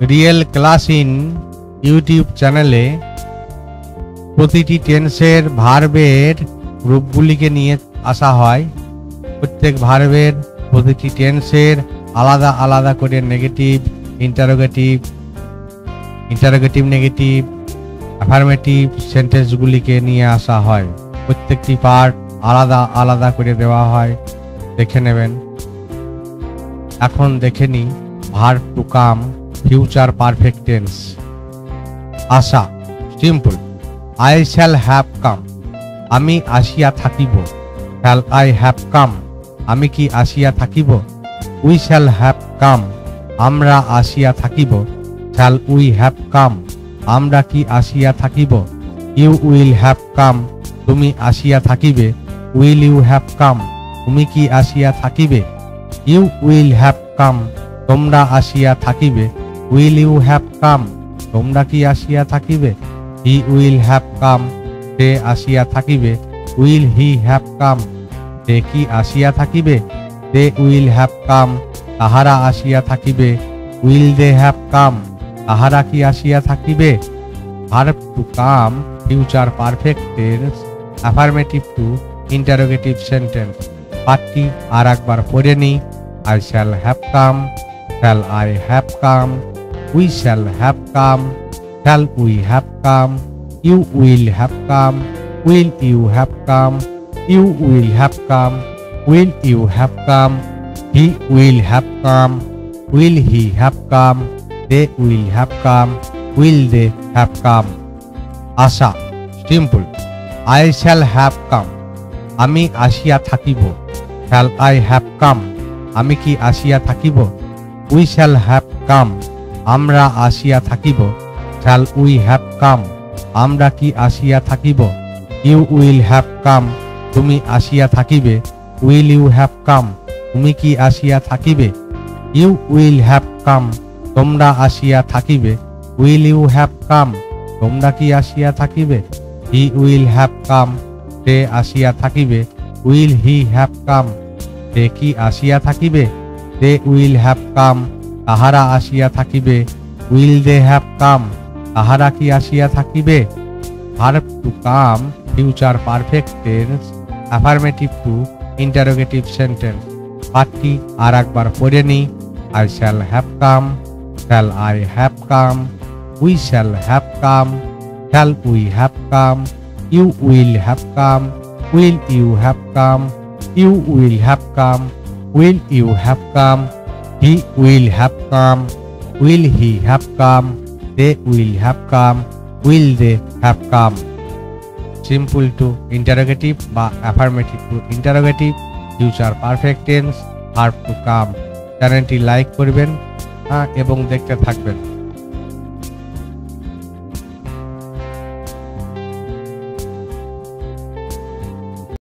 Real class in YouTube চ্যানেলে প্রতিটি টেন্সের ভার্বের গ্রুপগুলিকে নিয়ে আসা হয়। প্রত্যেক ভার্বের প্রতিটি টেন্সের আলাদা আলাদা করে নেগেটিভ, ইন্টারোগেটিভ নেগেটিভ, অ্যাফার্মেটিভ সেন্টেন্সগুলিকে নিয়ে আসা হয়। প্রত্যেকটি পার্ট আলাদা আলাদা করে দেওয়া হয়, দেখে নেবেন। এখন দেখে নিই verb to come future perfect tense. আশা simple, I shall have come, আমি আসিয়া থাকিব। শ্যাল আই হ্যাভ কাম, আমি কি আসিয়া থাকিব। উই শ্যাল হ্যাভ কাম, আমরা আসিয়া থাকিব। শ্যাল উই হ্যাভ কাম, আমরা কি আসিয়া থাকিব। ইউ উইল হ্যাভ কাম, তুমি আসিয়া থাকিবে। উইল ইউ হ্যাভ কাম, তুমি কি আসিয়া থাকিবে। ইউ উইল হ্যাভ কাম, তোমরা আসিয়া থাকিবে। উইল ইউ হ্যাভ কাম, তোমরা কি আসিয়া থাকিবে। হি উইল হ্যাভ কাম, সে আসিয়া থাকিবে। উইল হি হ্যাভ কাম, সে কি আসিয়া থাকিবে। দে উইল হ্যাভ কাম, তাহারা আসিয়া থাকিবে। উইল দে হ্যাভ কাম, তাহারা কি আসিয়া থাকিবে। Verb to come future perfect tense, affirmative to interrogative sentence. পাঠটি আর একবার পড়ে নিই। I shall have come, shall I have come, we shall have come, shall we have come, you will have come, will you have come, you will have come, will you have come, he will have come, will he have come, they will have come, will they have come. Asha simple, I shall have come, আমি আসিয়া থাকিব। shall I have come, আমি কি আসিয়া থাকিব। We shall have কাম, আমরা আসিয়া থাকিব। Shall we have কাম, আমরা কি আসিয়া থাকিব। ইউ উইল হ্যাভ কাম, তুমি আসিয়া থাকিবে। উইল ইউ হ্যাভ কাম, তুমি কি আসিয়া থাকিবে। ইউ উইল হ্যাভ কাম, তোমরা আসিয়া থাকিবে। উইল ইউ হ্যাভ কাম, তোমরা কি আসিয়া থাকিবে। হি উইল হ্যাভ কাম, সে আসিয়া থাকিবে। উইল হি হ্যাভ কাম, সে কি আসিয়া থাকিবে। দে উইল হ্যাভ কাম, তাহারা আসিয়া থাকিবে। উইল দে হ্যাভ কাম, তাহারা কি আসিয়া থাকিবে। Verb to come future perfect tense, affirmative to interrogative sentence. পাঠটি আর একবার পড়ে নিই। I shall have come, shall I have come, we shall have come, shall we have come, you will have come, will you have come, you will have come, will you have come, he will have come, will he have come, they will have come, will they have come. Simple to interrogative বা affirmative to interrogative future perfect tense, verb to come. চ্যানেলটি like করবেন এবং দেখতে থাকবেন।